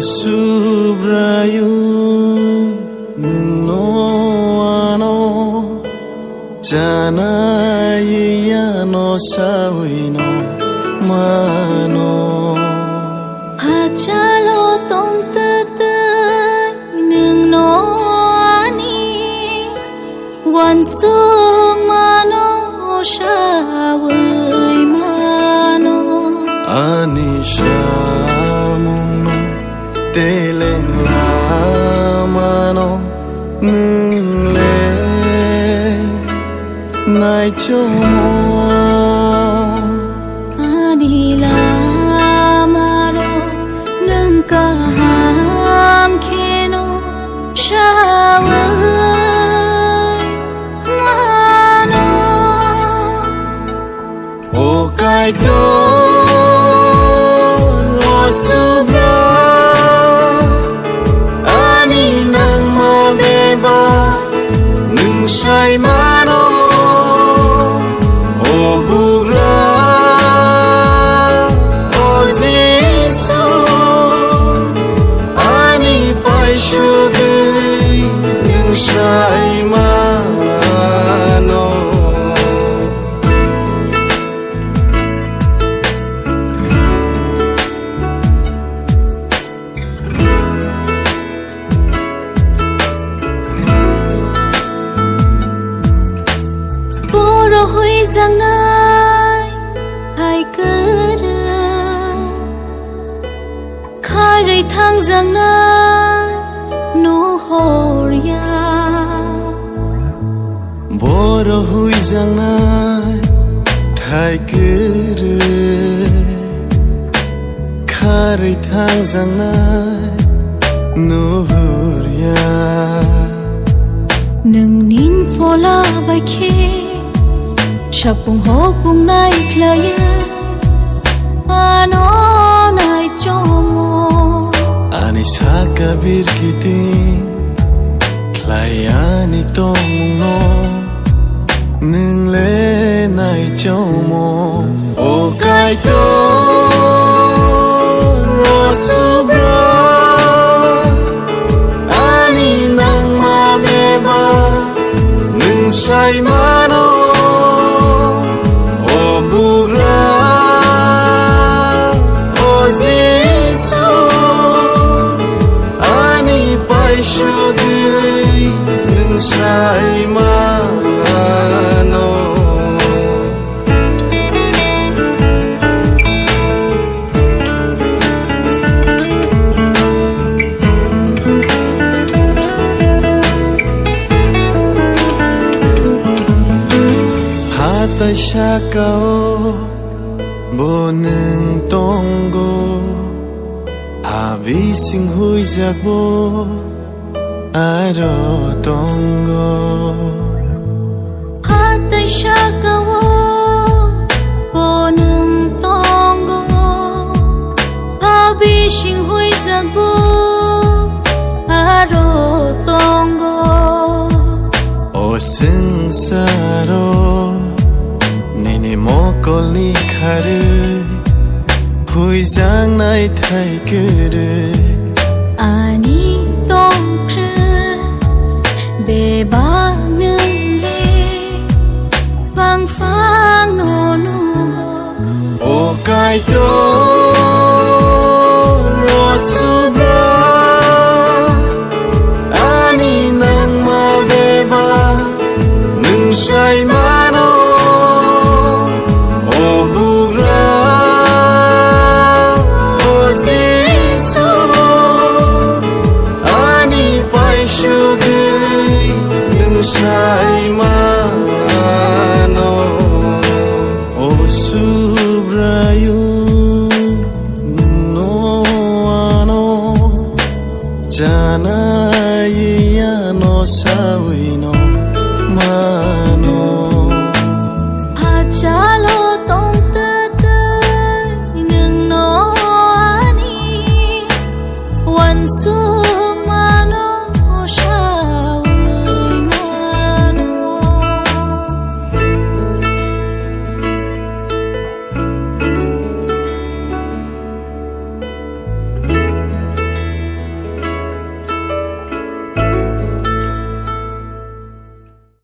subrayu no ano janaiya no sawino mano hachalo tong tete nung no ani wan sung mano shawai mano anisha mung teleng la mano nung le nai chomo anila maro nung kaham keno shawai mano o kai to o subra ani nang mabeba nung sai mano o bugra o Jesu ani pai shude nung sai mano hui giang nai hai cơ khai rây thang giang nai nu horia boro hui giang nai thai kere khai thang giang nai nu horia nâng nín phô la bài khê chapung ho pung nai klaya ano nai chomo ani saka birkiti klaya ni tong no nung le nai chomo o kai to ro subra ani nang ma beba nung sai mano sai mano hata shakao boneng tongo habi sing hui jakbo aro tongo hata shakawo bonung tongo habi shing hui zangbo aro tongo o singsaro nini mokoli khare hui jang nai thai kere ani ba nương lê vang phang no no o kai to ro subra ani nang ma beba nung sai mano o bugra o Jesu ani pai shude sai mano o subrayu no ano janaiya no sawino mano